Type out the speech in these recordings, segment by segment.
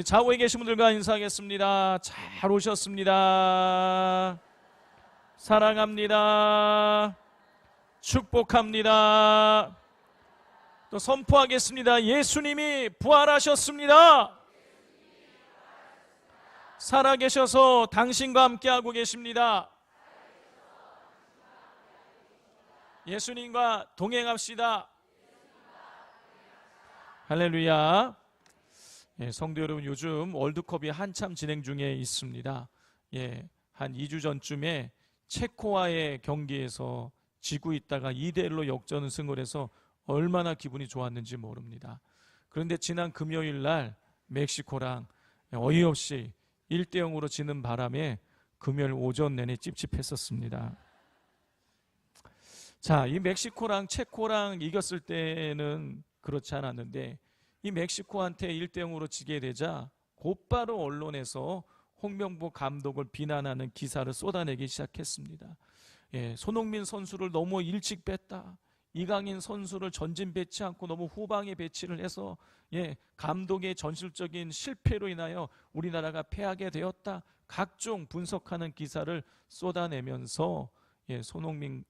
좌우에 계신 분들과 인사하겠습니다. 잘 오셨습니다. 사랑합니다. 축복합니다. 또 선포하겠습니다. 예수님이 부활하셨습니다. 살아계셔서 당신과 함께하고 계십니다. 예수님과 동행합시다. 할렐루야. 성도 여러분, 요즘 월드컵이 한참 진행 중에 있습니다. 한 2주 전쯤에 체코와의 경기에서 지고 있다가 2대1로 역전승을 해서 얼마나 기분이 좋았는지 모릅니다. 그런데 지난 금요일 날 멕시코랑 어이없이 1대0으로 지는 바람에 금요일 오전 내내 찝찝했었습니다. 자, 이 멕시코랑 체코랑 이겼을 때는 그렇지 않았는데 이 멕시코한테 1대0으로 지게 되자 곧바로 언론에서 홍명보 감독을 비난하는 기사를 쏟아내기 시작했습니다. 손흥민 선수를 너무 일찍 뺐다. 이강인 선수를 전진 배치 않고 너무 후방에 배치를 해서 감독의 전술적인 실패로 인하여 우리나라가 패하게 되었다. 각종 분석하는 기사를 쏟아내면서 손흥민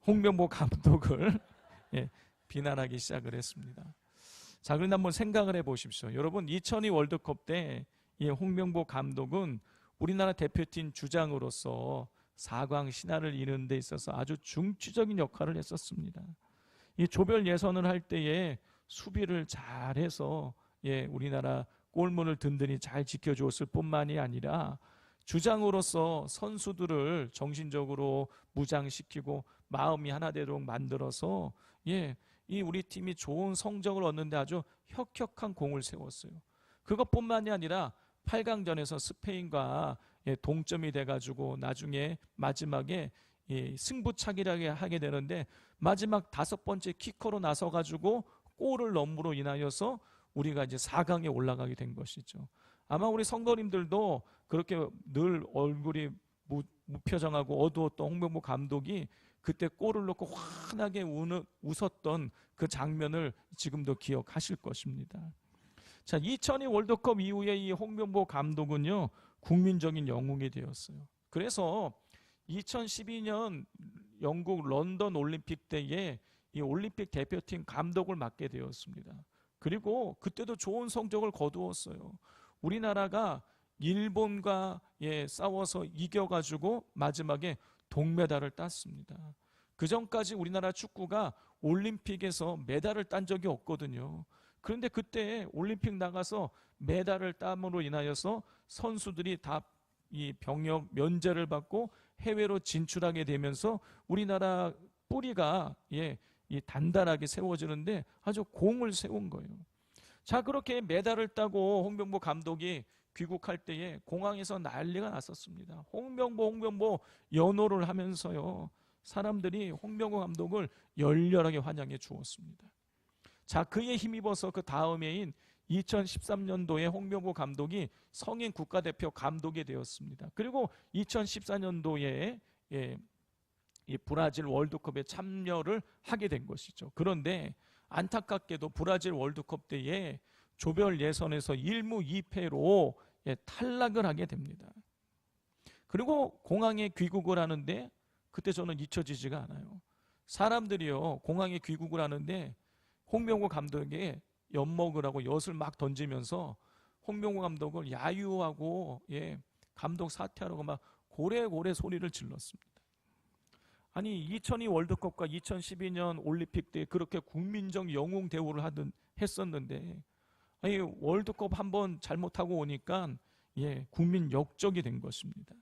홍명보 감독을 비난하기 시작을 했습니다. 자, 그런데 한번 생각을 해보십시오. 여러분, 2002 월드컵 때 이 홍명보 감독은 우리나라 대표팀 주장으로서 4강 신화를 이루는 데 있어서 아주 중추적인 역할을 했었습니다. 이 조별 예선을 할 때에 수비를 잘해서 우리나라 골문을 든든히 잘 지켜주었을 뿐만이 아니라 주장으로서 선수들을 정신적으로 무장시키고 마음이 하나 되도록 만들어서 이 우리 팀이 좋은 성적을 얻는데 아주 혁혁한 공을 세웠어요. 그것뿐만이 아니라 8강전에서 스페인과 동점이 돼가지고 나중에 마지막에 승부차기를 하게 되는데 마지막 5번째 키커로 나서가지고 골을 넣음으로 인하여서 우리가 이제 4강에 올라가게 된 것이죠. 아마 우리 성도님들도 그렇게 늘 얼굴이 무표정하고 어두웠던 홍명보 감독이 그때 골을 넣고 환하게 웃었던 그 장면을 지금도 기억하실 것입니다. 자, 2002 월드컵 이후에 이 홍명보 감독은요, 국민적인 영웅이 되었어요. 그래서 2012년 영국 런던 올림픽 때에 이 올림픽 대표팀 감독을 맡게 되었습니다. 그리고 그때도 좋은 성적을 거두었어요. 우리나라가 일본과 싸워서 이겨가지고 마지막에 동메달을 땄습니다. 그 전까지 우리나라 축구가 올림픽에서 메달을 딴 적이 없거든요. 그런데 그때 올림픽 나가서 메달을 땀으로 인하여서 선수들이 다 이 병역 면제를 받고 해외로 진출하게 되면서 우리나라 뿌리가 이 단단하게 세워지는데 아주 공을 세운 거예요. 자, 그렇게 메달을 따고 홍명보 감독이 귀국할 때에 공항에서 난리가 났었습니다. 홍명보 연호를 하면서요, 사람들이 홍명보 감독을 열렬하게 환영해 주었습니다. 자, 그에 힘입어서 그 다음 해인 2013년도에 홍명보 감독이 성인 국가대표 감독이 되었습니다. 그리고 2014년도에 이 브라질 월드컵에 참여를 하게 된 것이죠. 그런데 안타깝게도 브라질 월드컵 때에 조별 예선에서 1무 2패로 탈락을 하게 됩니다. 그리고 공항에 귀국을 하는데 그때 저는 잊혀지지가 않아요. 사람들이요, 공항에 귀국을 하는데 홍명보 감독에게 엿먹으라고 엿을 막 던지면서 홍명보 감독을 야유하고 감독 사퇴하라고 막 고래고래 소리를 질렀습니다. 아니, 2002 월드컵과 2012년 올림픽 때 그렇게 국민적 영웅 대우를 했었는데 아니, 월드컵 한번 잘못하고 오니까 국민 역적이 된 것입니다.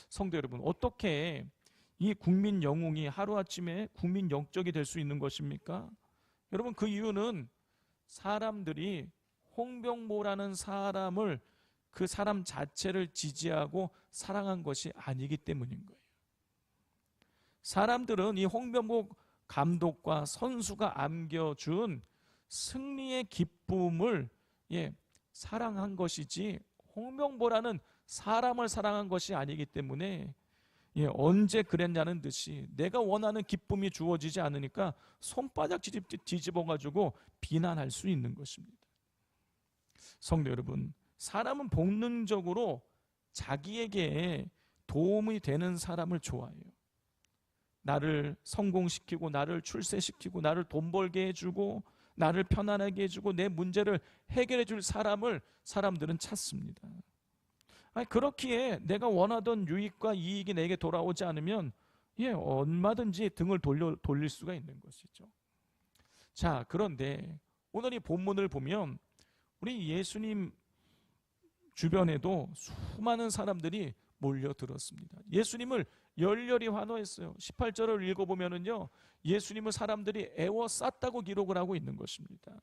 성도 여러분, 어떻게 이 국민 영웅이 하루아침에 국민 역적이 될 수 있는 것입니까? 여러분, 그 이유는 사람들이 홍명보라는 사람을, 그 사람 자체를 지지하고 사랑한 것이 아니기 때문인 거예요. 사람들은 이 홍명보 감독과 선수가 안겨준 승리의 기쁨을 사랑한 것이지 홍명보라는 사람을 사랑한 것이 아니기 때문에 언제 그랬냐는 듯이 내가 원하는 기쁨이 주어지지 않으니까 손바닥 뒤집어가지고 비난할 수 있는 것입니다. 성도 여러분, 사람은 본능적으로 자기에게 도움이 되는 사람을 좋아해요. 나를 성공시키고 나를 출세시키고 나를 돈 벌게 해주고 나를 편안하게 해주고 내 문제를 해결해 줄 사람들은 찾습니다. 그렇기에 내가 원하던 유익과 이익이 내게 돌아오지 않으면 얼마든지 등을 돌릴 수가 있는 것이죠. 자, 그런데 오늘 이 본문을 보면 우리 예수님 주변에도 수많은 사람들이 몰려들었습니다. 예수님을 열렬히 환호했어요. 18절을 읽어보면은요, 예수님을 사람들이 애워쌌다고 기록을 하고 있는 것입니다.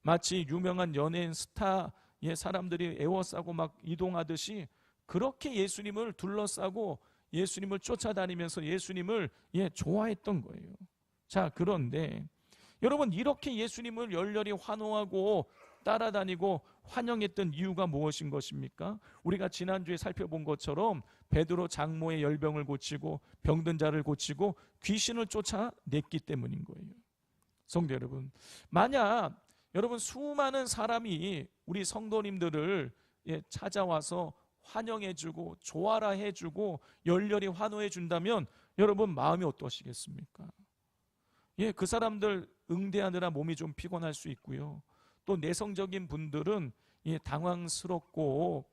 마치 유명한 연예인 스타의 사람들이 애워싸고 막 이동하듯이 그렇게 예수님을 둘러싸고 예수님을 쫓아다니면서 예수님을 좋아했던 거예요. 자, 그런데 여러분, 이렇게 예수님을 열렬히 환호하고 따라다니고 환영했던 이유가 무엇인 것입니까? 우리가 지난주에 살펴본 것처럼 베드로 장모의 열병을 고치고 병든 자를 고치고 귀신을 쫓아냈기 때문인 거예요. 성도 여러분, 만약 여러분 수많은 사람이 우리 성도님들을 찾아와서 환영해주고 좋아라 해주고 열렬히 환호해준다면 여러분 마음이 어떠시겠습니까? 그 사람들 응대하느라 몸이 좀 피곤할 수 있고요. 또 내성적인 분들은 당황스럽고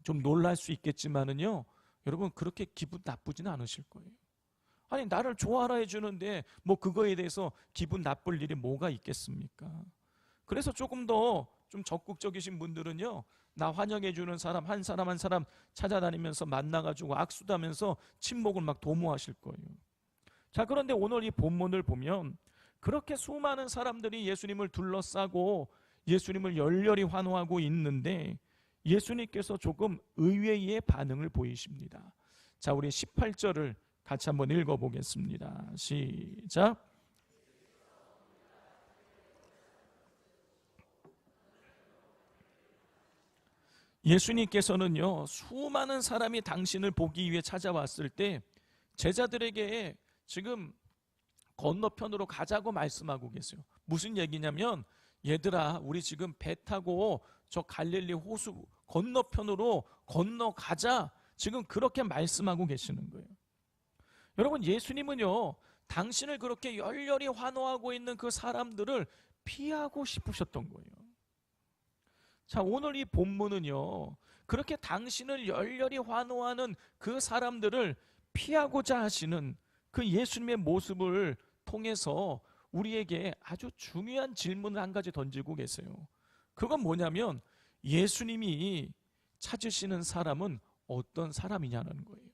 좀 놀랄 수 있겠지만은요, 여러분 그렇게 기분 나쁘지는 않으실 거예요. 아니, 나를 좋아라 해주는데 뭐 그거에 대해서 기분 나쁠 일이 뭐가 있겠습니까? 그래서 조금 더 좀 적극적이신 분들은요, 나 환영해주는 사람 한 사람 찾아다니면서 만나가지고 악수도 하면서 친목을 막 도모하실 거예요. 자, 그런데 오늘 이 본문을 보면 그렇게 수많은 사람들이 예수님을 둘러싸고 예수님을 열렬히 환호하고 있는데 예수님께서 조금 의외의 반응을 보이십니다. 자, 우리 18절을 같이 한번 읽어보겠습니다. 시작. 예수님께서는요, 수많은 사람이 당신을 보기 위해 찾아왔을 때 제자들에게 지금 건너편으로 가자고 말씀하고 계세요. 무슨 얘기냐면, 얘들아, 우리 지금 배 타고 저 갈릴리 호수 건너편으로 건너가자, 지금 그렇게 말씀하고 계시는 거예요. 여러분, 예수님은요, 당신을 그렇게 열렬히 환호하고 있는 그 사람들을 피하고 싶으셨던 거예요. 자, 오늘 이 본문은요, 그렇게 당신을 열렬히 환호하는 그 사람들을 피하고자 하시는 그 예수님의 모습을 통해서 우리에게 아주 중요한 질문을 한 가지 던지고 계세요. 그건 뭐냐면, 예수님이 찾으시는 사람은 어떤 사람이냐는 거예요.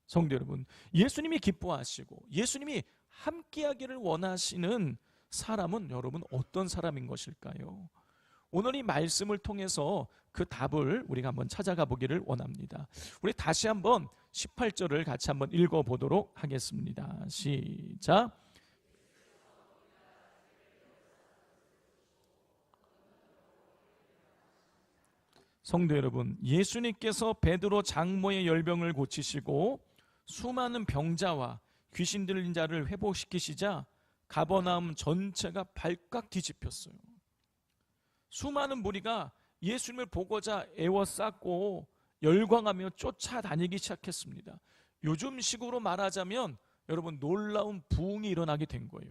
성도 여러분, 예수님이 기뻐하시고 예수님이 함께하기를 원하시는 사람은 여러분 어떤 사람인 것일까요? 오늘 이 말씀을 통해서 그 답을 우리가 한번 찾아가 보기를 원합니다. 우리 다시 한번 18절을 같이 한번 읽어보도록 하겠습니다. 시작. 성도 여러분, 예수님께서 베드로 장모의 열병을 고치시고 수많은 병자와 귀신 들린 자를 회복시키시자 가버나움 전체가 발칵 뒤집혔어요. 수많은 무리가 예수님을 보고자 애워쌌고 열광하며 쫓아다니기 시작했습니다. 요즘 식으로 말하자면 여러분 놀라운 부흥이 일어나게 된 거예요.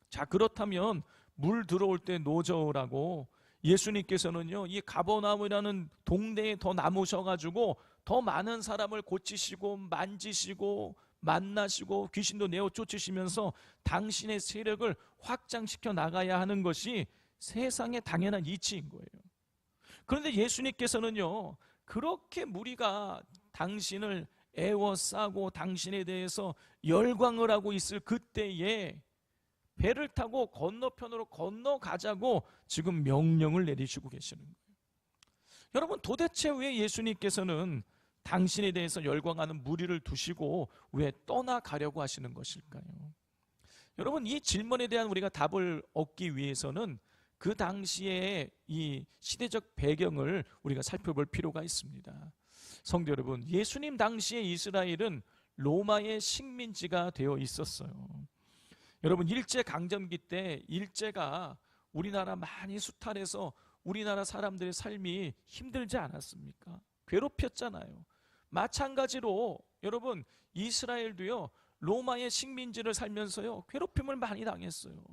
자, 그렇다면 물 들어올 때 노저으라고 예수님께서는요, 이 가버나움이라는 동네에 더 남으셔가지고 더 많은 사람을 고치시고 만지시고 만나시고 귀신도 내어 쫓으시면서 당신의 세력을 확장시켜 나가야 하는 것이 세상의 당연한 이치인 거예요. 그런데 예수님께서는요, 그렇게 무리가 당신을 애워싸고 당신에 대해서 열광을 하고 있을 그때에 배를 타고 건너편으로 건너가자고 지금 명령을 내리시고 계시는 거예요. 여러분, 도대체 왜 예수님께서는 당신에 대해서 열광하는 무리를 두시고 왜 떠나가려고 하시는 것일까요? 여러분, 이 질문에 대한 우리가 답을 얻기 위해서는 그 당시의 이 시대적 배경을 우리가 살펴볼 필요가 있습니다. 성도 여러분, 예수님 당시에 이스라엘은 로마의 식민지가 되어 있었어요. 여러분, 일제강점기 때 일제가 우리나라 많이 수탈해서 우리나라 사람들의 삶이 힘들지 않았습니까? 괴롭혔잖아요. 마찬가지로 여러분, 이스라엘도요, 로마의 식민지를 살면서요, 괴롭힘을 많이 당했어요.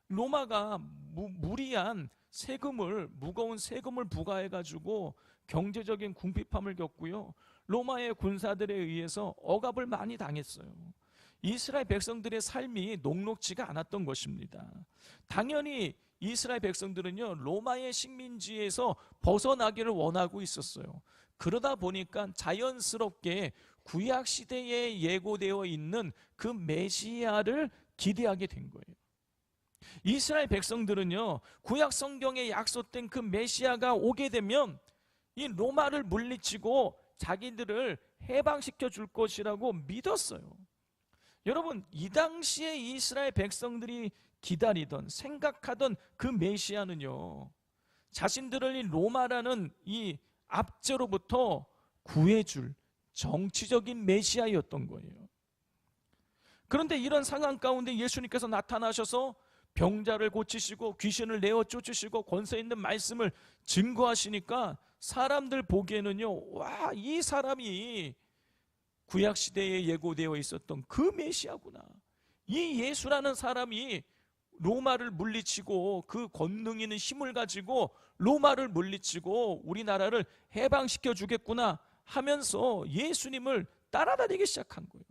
로마가 무리한 세금을, 무거운 세금을 부과해가지고 경제적인 궁핍함을 겪고요, 로마의 군사들에 의해서 억압을 많이 당했어요. 이스라엘 백성들의 삶이 녹록지가 않았던 것입니다. 당연히 이스라엘 백성들은요, 로마의 식민지에서 벗어나기를 원하고 있었어요. 그러다 보니까 자연스럽게 구약 시대에 예고되어 있는 그 메시아를 기대하게 된 거예요. 이스라엘 백성들은요, 구약 성경에 약속된 그 메시아가 오게 되면 이 로마를 물리치고 자기들을 해방시켜 줄 것이라고 믿었어요. 여러분, 이 당시에 이스라엘 백성들이 기다리던, 생각하던 그 메시아는요, 자신들을 이 로마라는 이 압제로부터 구해줄 정치적인 메시아였던 거예요. 그런데 이런 상황 가운데 예수님께서 나타나셔서 병자를 고치시고 귀신을 내어 쫓으시고 권세 있는 말씀을 증거하시니까 사람들 보기에는요, 와, 이 사람이 구약시대에 예고되어 있었던 그 메시아구나. 이 예수라는 사람이 로마를 물리치고 그 권능 있는 힘을 가지고 로마를 물리치고 우리나라를 해방시켜 주겠구나 하면서 예수님을 따라다니기 시작한 거예요.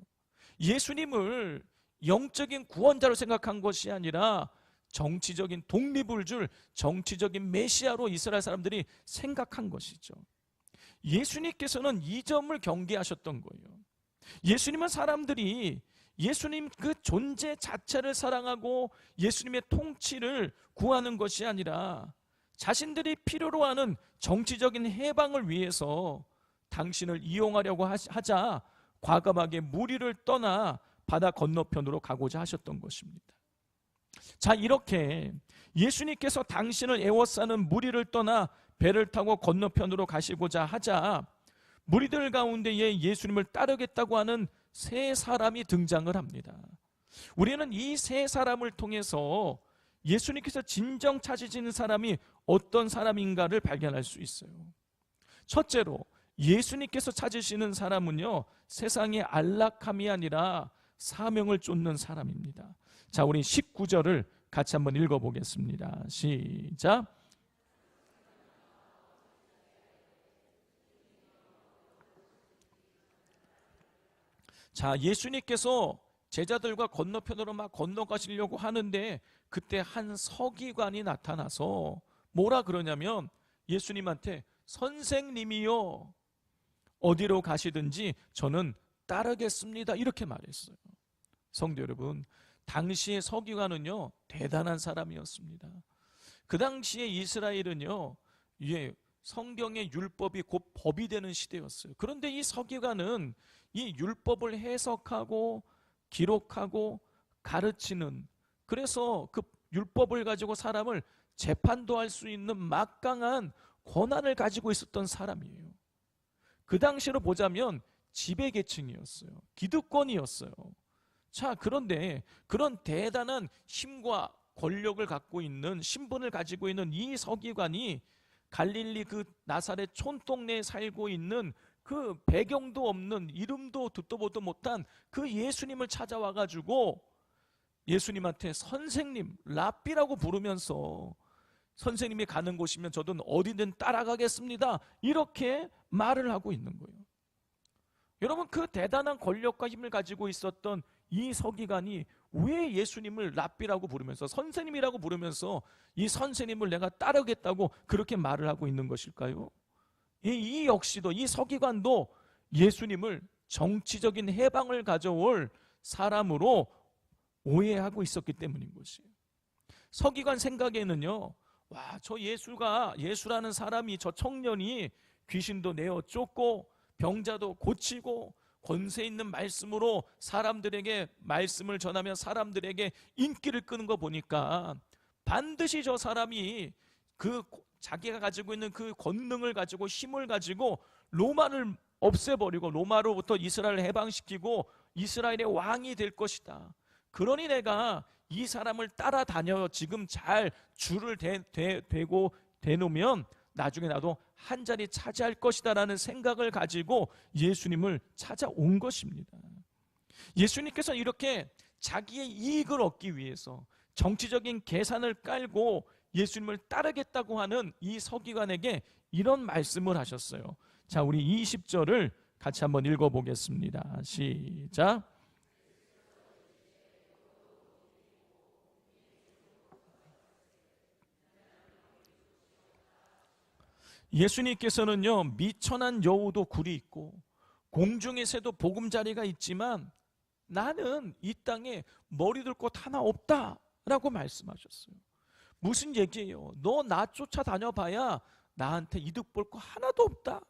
예수님을 영적인 구원자로 생각한 것이 아니라 정치적인 독립을 줄 정치적인 메시아로 이스라엘 사람들이 생각한 것이죠. 예수님께서는 이 점을 경계하셨던 거예요. 예수님은 사람들이 예수님 그 존재 자체를 사랑하고 예수님의 통치를 구하는 것이 아니라 자신들이 필요로 하는 정치적인 해방을 위해서 당신을 이용하려고 하자 과감하게 무리를 떠나 바다 건너편으로 가고자 하셨던 것입니다. 자, 이렇게 예수님께서 당신을 애워싸는 무리를 떠나 배를 타고 건너편으로 가시고자 하자 무리들 가운데에 예수님을 따르겠다고 하는 세 사람이 등장을 합니다. 우리는 이 세 사람을 통해서 예수님께서 진정 찾으시는 사람이 어떤 사람인가를 발견할 수 있어요. 첫째로 예수님께서 찾으시는 사람은요, 세상의 안락함이 아니라 사명을 쫓는 사람입니다. 자, 우리 19절을 같이 한번 읽어보겠습니다. 시작. 자, 예수님께서 제자들과 건너편으로 막 건너가시려고 하는데 그때 한 서기관이 나타나서 뭐라 그러냐면 예수님한테 선생님이요, 어디로 가시든지 저는 따르겠습니다, 이렇게 말했어요. 성도 여러분, 당시의 서기관은요, 대단한 사람이었습니다. 그 당시에 이스라엘은요, 성경의 율법이 곧 법이 되는 시대였어요. 그런데 이 서기관은 이 율법을 해석하고 기록하고 가르치는, 그래서 그 율법을 가지고 사람을 재판도 할 수 있는 막강한 권한을 가지고 있었던 사람이에요. 그 당시로 보자면 지배계층이었어요. 기득권이었어요. 자, 그런데 그런 대단한 힘과 권력을 갖고 있는, 신분을 가지고 있는 이 서기관이 갈릴리 그 나사렛 촌동네에 살고 있는 그 배경도 없는, 이름도 듣도 보도 못한 그 예수님을 찾아와 가지고 예수님한테 선생님, 랍비라고 부르면서 선생님이 가는 곳이면 저도 어디든 따라가겠습니다, 이렇게 말을 하고 있는 거예요. 여러분, 그 대단한 권력과 힘을 가지고 있었던 이 서기관이 왜 예수님을 랍비라고 부르면서, 선생님이라고 부르면서 이 선생님을 내가 따르겠다고 그렇게 말을 하고 있는 것일까요? 이 역시도, 이 서기관도 예수님을 정치적인 해방을 가져올 사람으로 오해하고 있었기 때문인 것이에요. 서기관 생각에는요, 와, 저 예수라는 사람이, 저 청년이 귀신도 내어 쫓고 병자도 고치고 권세 있는 말씀으로 사람들에게 말씀을 전하며 사람들에게 인기를 끄는 거 보니까 반드시 저 사람이 그 자기가 가지고 있는 그 권능을 가지고 힘을 가지고 로마를 없애버리고 로마로부터 이스라엘을 해방시키고 이스라엘의 왕이 될 것이다. 그러니 내가 이 사람을 따라다녀 지금 잘 줄을 대놓으면 나중에 나도 한 자리 차지할 것이다 라는 생각을 가지고 예수님을 찾아온 것입니다. 예수님께서 이렇게 자기의 이익을 얻기 위해서 정치적인 계산을 깔고 예수님을 따르겠다고 하는 이 서기관에게 이런 말씀을 하셨어요. 자, 우리 20절을 같이 한번 읽어보겠습니다. 시작. 예수님께서는요, 미천한 여우도 굴이 있고 공중의 새도 보금자리가 있지만 나는 이 땅에 머리 둘 곳 하나 없다라고 말씀하셨어요. 무슨 얘기예요? 너 나 쫓아다녀봐야 나한테 이득 볼 거 하나도 없다.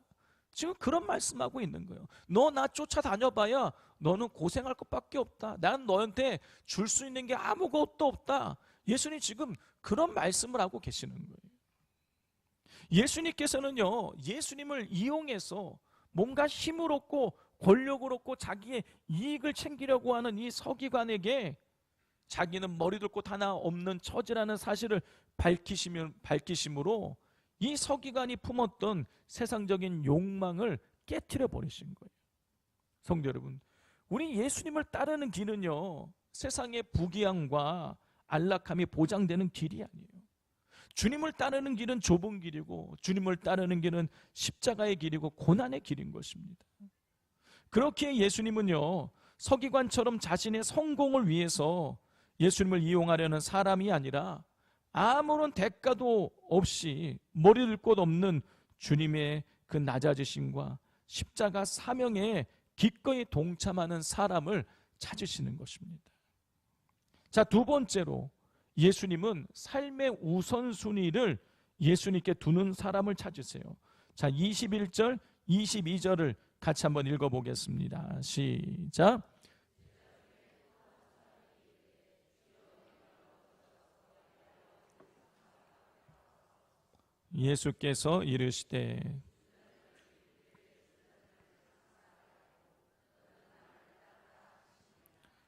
지금 그런 말씀하고 있는 거예요. 너 나 쫓아다녀봐야 너는 고생할 것밖에 없다. 난 너한테 줄 수 있는 게 아무것도 없다. 예수님 지금 그런 말씀을 하고 계시는 거예요. 예수님께서는요, 예수님을 이용해서 뭔가 힘을 얻고 권력을 얻고 자기의 이익을 챙기려고 하는 이 서기관에게 자기는 머리 둘 곳 하나 없는 처지라는 사실을 밝히심으로 이 서기관이 품었던 세상적인 욕망을 깨트려 버리신 거예요. 성도 여러분, 우리 예수님을 따르는 길은요, 세상의 부귀함과 안락함이 보장되는 길이 아니에요. 주님을 따르는 길은 좁은 길이고 주님을 따르는 길은 십자가의 길이고 고난의 길인 것입니다. 그렇게 예수님은요, 서기관처럼 자신의 성공을 위해서 예수님을 이용하려는 사람이 아니라 아무런 대가도 없이 머리 둘 곳 없는 주님의 그 낮아지심과 십자가 사명에 기꺼이 동참하는 사람을 찾으시는 것입니다. 자, 두 번째로 예수님은 삶의 우선순위를 예수님께 두는 사람을 찾으세요. 자, 21절, 22절을 같이 한번 읽어보겠습니다. 시작. 예수께서 이르시되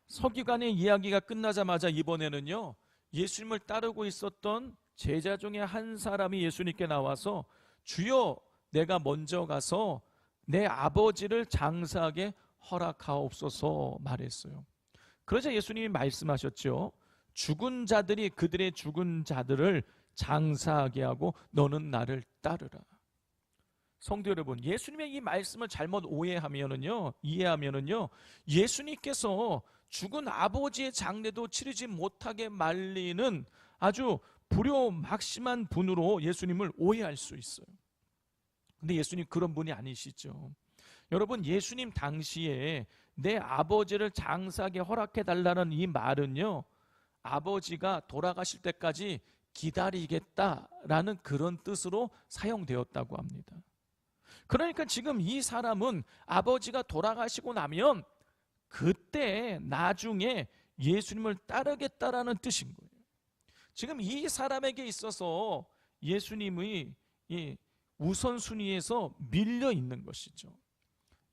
서기관의 이야기가 끝나자마자 이번에는요, 예수님을 따르고 있었던 제자 중에 한 사람이 예수님께 나와서 주여, 내가 먼저 가서 내 아버지를 장사하게 허락하옵소서 말했어요. 그러자 예수님이 말씀하셨죠. 죽은 자들이 그들의 죽은 자들을 장사하게 하고 너는 나를 따르라. 성도 여러분, 예수님의 이 말씀을 잘못 이해하면은요, 예수님께서 죽은 아버지의 장례도 치르지 못하게 말리는 아주 불효막심한 분으로 예수님을 오해할 수 있어요. 근데 예수님 그런 분이 아니시죠. 여러분, 예수님 당시에 내 아버지를 장사하게 허락해달라는 이 말은요, 아버지가 돌아가실 때까지 기다리겠다라는 그런 뜻으로 사용되었다고 합니다. 그러니까 지금 이 사람은 아버지가 돌아가시고 나면 그때 나중에 예수님을 따르겠다라는 뜻인 거예요. 지금 이 사람에게 있어서 예수님의 이 우선순위에서 밀려 있는 것이죠.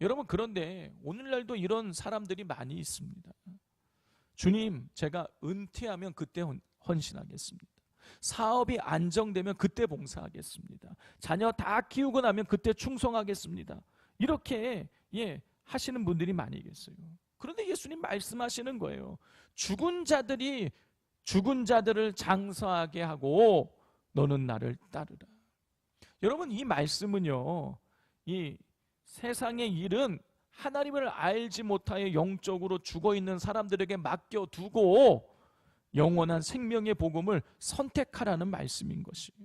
여러분, 그런데 오늘날도 이런 사람들이 많이 있습니다. 주님, 제가 은퇴하면 그때 헌신하겠습니다. 사업이 안정되면 그때 봉사하겠습니다. 자녀 다 키우고 나면 그때 충성하겠습니다. 이렇게 하시는 분들이 많이 계세요. 그런데 예수님 말씀하시는 거예요. 죽은 자들이 죽은 자들을 장사하게 하고 너는 나를 따르라. 여러분, 이 말씀은요, 이 세상의 일은 하나님을 알지 못하여 영적으로 죽어있는 사람들에게 맡겨두고 영원한 생명의 복음을 선택하라는 말씀인 것이에요.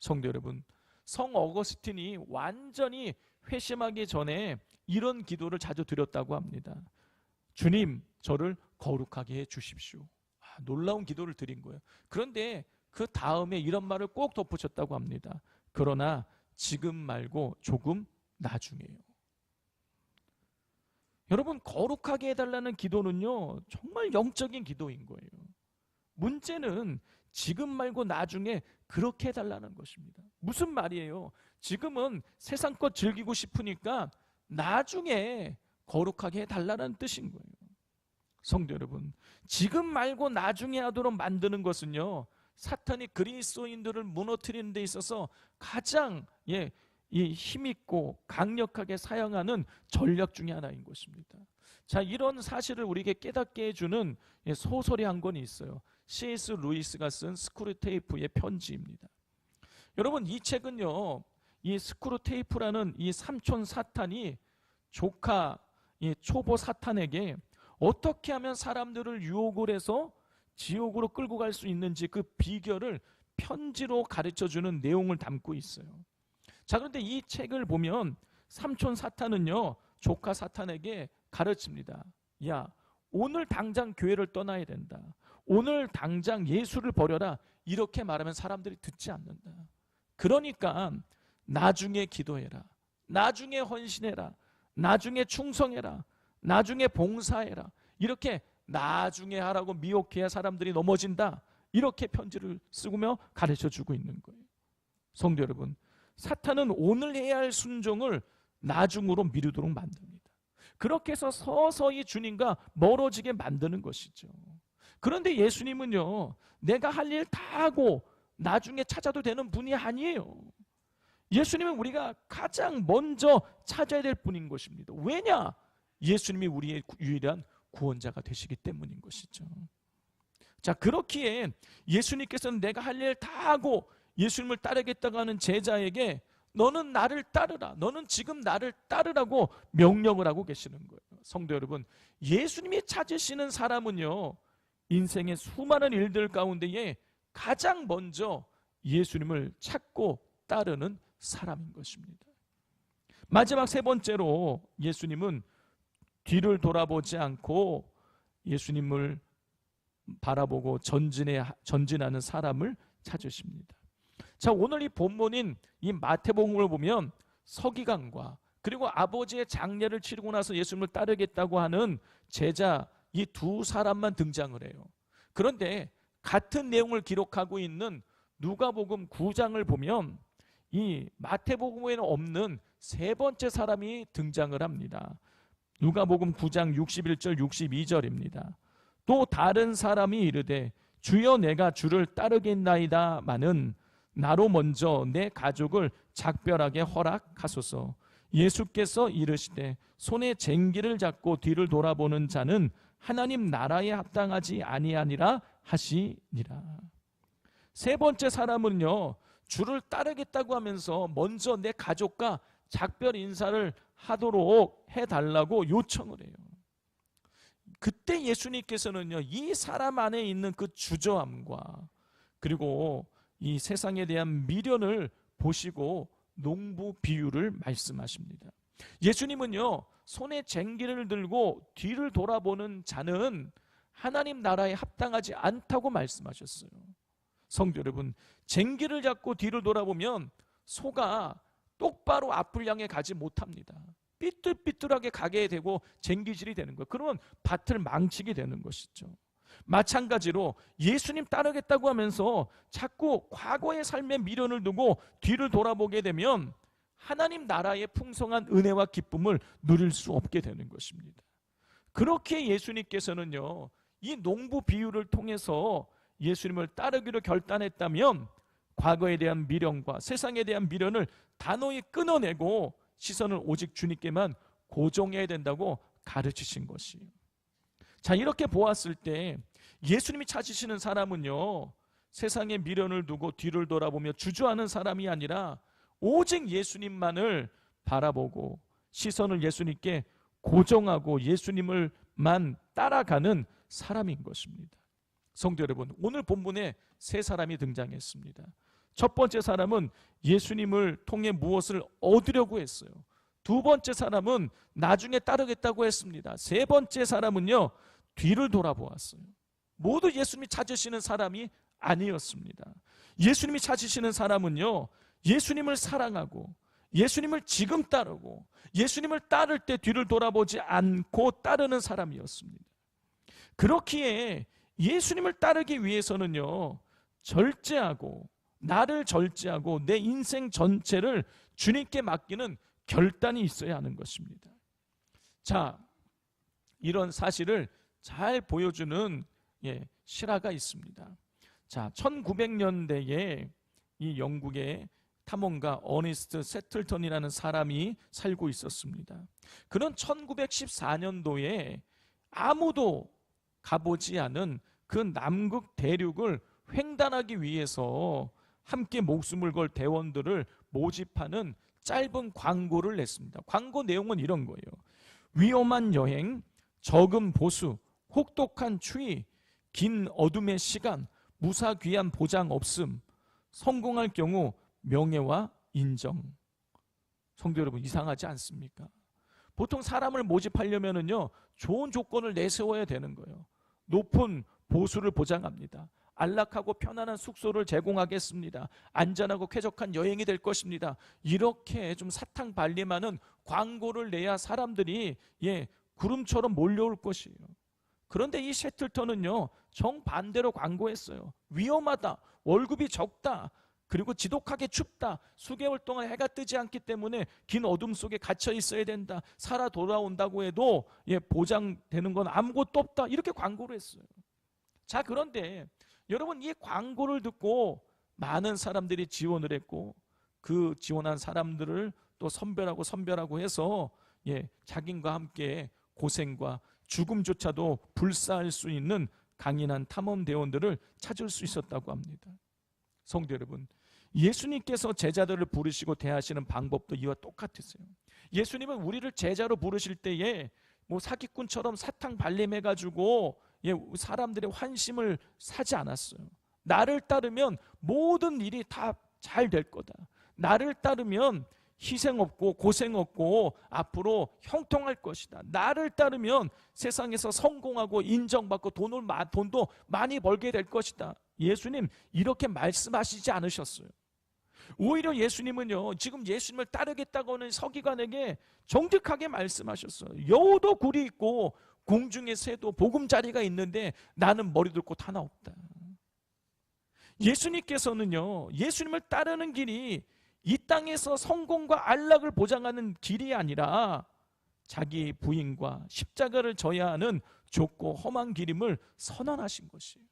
성도 여러분, 성 어거스틴이 완전히 회심하기 전에 이런 기도를 자주 드렸다고 합니다. 주님, 저를 거룩하게 해 주십시오. 놀라운 기도를 드린 거예요. 그런데 그 다음에 이런 말을 꼭 덧붙였다고 합니다. 그러나 지금 말고 조금 나중에요. 여러분, 거룩하게 해달라는 기도는요, 정말 영적인 기도인 거예요. 문제는 지금 말고 나중에 그렇게 해달라는 것입니다. 무슨 말이에요? 지금은 세상 것 즐기고 싶으니까 나중에 거룩하게 해달라는 뜻인 거예요. 성도 여러분, 지금 말고 나중에 하도록 만드는 것은요, 사탄이 그리스도인들을 무너뜨리는 데 있어서 가장 이 힘있고 강력하게 사용하는 전략 중에 하나인 것입니다. 자, 이런 사실을 우리에게 깨닫게 해주는 소설이 한 권이 있어요. C.S. 루이스가 쓴 스크루테이프의 편지입니다. 여러분, 이 책은요, 이 스크루테이프라는 이 삼촌 사탄이 조카 이 초보 사탄에게 어떻게 하면 사람들을 유혹을 해서 지옥으로 끌고 갈 수 있는지 그 비결을 편지로 가르쳐주는 내용을 담고 있어요. 자, 그런데 이 책을 보면 삼촌 사탄은요, 조카 사탄에게 가르칩니다. 야, 오늘 당장 교회를 떠나야 된다. 오늘 당장 예수를 버려라. 이렇게 말하면 사람들이 듣지 않는다. 그러니까 나중에 기도해라. 나중에 헌신해라. 나중에 충성해라. 나중에 봉사해라. 이렇게 나중에 하라고 미혹해야 사람들이 넘어진다. 이렇게 편지를 쓰며 가르쳐주고 있는 거예요. 성도 여러분, 사탄은 오늘 해야 할 순종을 나중으로 미루도록 만듭니다. 그렇게 해서 서서히 주님과 멀어지게 만드는 것이죠. 그런데 예수님은요, 내가 할 일 다 하고 나중에 찾아도 되는 분이 아니에요. 예수님은 우리가 가장 먼저 찾아야 될 분인 것입니다. 왜냐? 예수님이 우리의 유일한 구원자가 되시기 때문인 것이죠. 자, 그렇기에 예수님께서는 내가 할 일 다 하고 예수님을 따르겠다고 하는 제자에게 너는 나를 따르라. 너는 지금 나를 따르라고 명령을 하고 계시는 거예요. 성도 여러분, 예수님이 찾으시는 사람은요, 인생의 수많은 일들 가운데에 가장 먼저 예수님을 찾고 따르는 사람인 것입니다. 마지막 세 번째로 예수님은 뒤를 돌아보지 않고 예수님을 바라보고 전진하는 사람을 찾으십니다. 자, 오늘 이 본문인 이 마태복음을 보면 서기관과 그리고 아버지의 장례를 치르고 나서 예수님을 따르겠다고 하는 제자 이 두 사람만 등장을 해요. 그런데 같은 내용을 기록하고 있는 누가복음 9장을 보면 이 마태복음에는 없는 세 번째 사람이 등장을 합니다. 누가복음 9장 61절 62절입니다. 또 다른 사람이 이르되 주여 내가 주를 따르겠나이다마는 나로 먼저 내 가족을 작별하게 허락하소서. 예수께서 이르시되 손에 쟁기를 잡고 뒤를 돌아보는 자는 하나님 나라에 합당하지 아니하니라 하시니라. 세 번째 사람은요, 주를 따르겠다고 하면서 먼저 내 가족과 작별 인사를 하도록 해달라고 요청을 해요. 그때 예수님께서는요, 이 사람 안에 있는 그 주저함과 그리고 이 세상에 대한 미련을 보시고 농부 비유를 말씀하십니다. 예수님은요, 손에 쟁기를 들고 뒤를 돌아보는 자는 하나님 나라에 합당하지 않다고 말씀하셨어요. 성도 여러분, 쟁기를 잡고 뒤를 돌아보면 소가 똑바로 앞을 향해 가지 못합니다. 삐뚤삐뚤하게 가게 되고 쟁기질이 되는 거예요. 그러면 밭을 망치게 되는 것이죠. 마찬가지로 예수님 따르겠다고 하면서 자꾸 과거의 삶에 미련을 두고 뒤를 돌아보게 되면 하나님 나라의 풍성한 은혜와 기쁨을 누릴 수 없게 되는 것입니다. 그렇게 예수님께서는요, 이 농부 비유를 통해서 예수님을 따르기로 결단했다면 과거에 대한 미련과 세상에 대한 미련을 단호히 끊어내고 시선을 오직 주님께만 고정해야 된다고 가르치신 것이에요. 자, 이렇게 보았을 때 예수님이 찾으시는 사람은요, 세상의 미련을 두고 뒤를 돌아보며 주저하는 사람이 아니라 오직 예수님만을 바라보고 시선을 예수님께 고정하고 예수님을만 따라가는 사람인 것입니다. 성도 여러분, 오늘 본문에 세 사람이 등장했습니다. 첫 번째 사람은 예수님을 통해 무엇을 얻으려고 했어요. 두 번째 사람은 나중에 따르겠다고 했습니다. 세 번째 사람은요, 뒤를 돌아보았어요. 모두 예수님이 찾으시는 사람이 아니었습니다. 예수님이 찾으시는 사람은요, 예수님을 사랑하고 예수님을 지금 따르고 예수님을 따를 때 뒤를 돌아보지 않고 따르는 사람이었습니다. 그렇기에 예수님을 따르기 위해서는요, 절제하고 나를 절제하고 내 인생 전체를 주님께 맡기는 결단이 있어야 하는 것입니다. 자, 이런 사실을 잘 보여주는 실화가 있습니다. 자, 1900년대에 이 영국의 탐험가 어니스트 세틀턴이라는 사람이 살고 있었습니다. 그는 1914년도에 아무도 가보지 않은 그 남극 대륙을 횡단하기 위해서 함께 목숨을 걸 대원들을 모집하는 짧은 광고를 냈습니다. 광고 내용은 이런 거예요. 위험한 여행, 적은 보수, 혹독한 추위, 긴 어둠의 시간, 무사귀한 보장 없음, 성공할 경우 명예와 인정. 성도 여러분, 이상하지 않습니까? 보통 사람을 모집하려면요, 좋은 조건을 내세워야 되는 거예요. 높은 보수를 보장합니다. 안락하고 편안한 숙소를 제공하겠습니다. 안전하고 쾌적한 여행이 될 것입니다. 이렇게 좀 사탕발림하는 광고를 내야 사람들이 구름처럼 몰려올 것이에요. 그런데 이 셰틀턴은요, 정반대로 광고했어요. 위험하다, 월급이 적다, 그리고 지독하게 춥다, 수개월 동안 해가 뜨지 않기 때문에 긴 어둠 속에 갇혀 있어야 된다, 살아 돌아온다고 해도 보장되는 건 아무것도 없다, 이렇게 광고를 했어요. 자, 그런데 여러분, 이 광고를 듣고 많은 사람들이 지원을 했고, 그 지원한 사람들을 또 선별하고 해서 자기과 함께 고생과 죽음조차도 불사할 수 있는 강인한 탐험대원들을 찾을 수 있었다고 합니다. 성도 여러분, 예수님께서 제자들을 부르시고 대하시는 방법도 이와 똑같으세요. 예수님은 우리를 제자로 부르실 때에 사기꾼처럼 사탕 발림해가지고 사람들의 환심을 사지 않았어요. 나를 따르면 모든 일이 다 잘 될 거다. 나를 따르면 희생 없고 고생 없고 앞으로 형통할 것이다. 나를 따르면 세상에서 성공하고 인정받고 돈도 많이 벌게 될 것이다. 예수님 이렇게 말씀하시지 않으셨어요. 오히려 예수님은요, 지금 예수님을 따르겠다고 하는 서기관에게 정직하게 말씀하셨어요. 여우도 굴이 있고 공중의 새도 보금자리가 있는데 나는 머리둘 곳 하나 없다. 예수님께서는요, 예수님을 따르는 길이 이 땅에서 성공과 안락을 보장하는 길이 아니라 자기 부인과 십자가를 져야 하는 좁고 험한 길임을 선언하신 것이에요.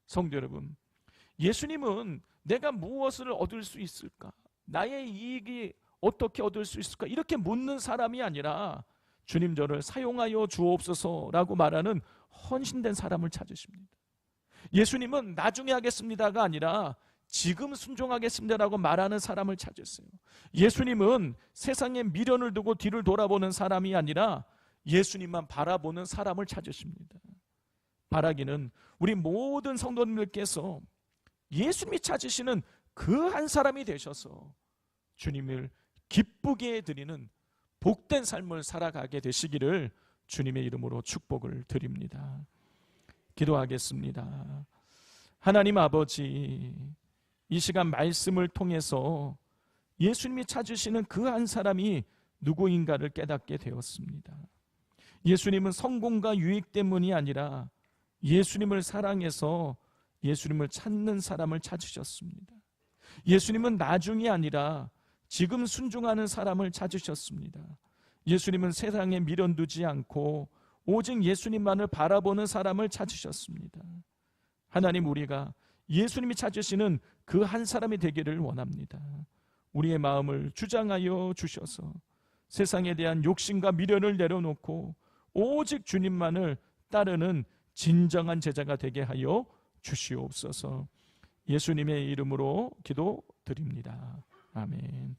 성도 여러분, 예수님은 내가 무엇을 얻을 수 있을까? 나의 이익이 어떻게 얻을 수 있을까? 이렇게 묻는 사람이 아니라 주님 저를 사용하여 주옵소서라고 말하는 헌신된 사람을 찾으십니다. 예수님은 나중에 하겠습니다가 아니라 지금 순종하겠습니다라고 말하는 사람을 찾으세요. 예수님은 세상에 미련을 두고 뒤를 돌아보는 사람이 아니라 예수님만 바라보는 사람을 찾으십니다. 바라기는 우리 모든 성도님들께서 예수님이 찾으시는 그 한 사람이 되셔서 주님을 기쁘게 드리는 복된 삶을 살아가게 되시기를 주님의 이름으로 축복을 드립니다. 기도하겠습니다. 하나님 아버지, 이 시간 말씀을 통해서 예수님이 찾으시는 그 한 사람이 누구인가를 깨닫게 되었습니다. 예수님은 성공과 유익 때문이 아니라 예수님을 사랑해서 예수님을 찾는 사람을 찾으셨습니다. 예수님은 나중이 아니라 지금 순종하는 사람을 찾으셨습니다. 예수님은 세상에 미련 두지 않고 오직 예수님만을 바라보는 사람을 찾으셨습니다. 하나님, 우리가 예수님이 찾으시는 그 한 사람이 되기를 원합니다. 우리의 마음을 주장하여 주셔서 세상에 대한 욕심과 미련을 내려놓고 오직 주님만을 따르는 진정한 제자가 되게 하여 주시옵소서. 예수님의 이름으로 기도드립니다. 아멘.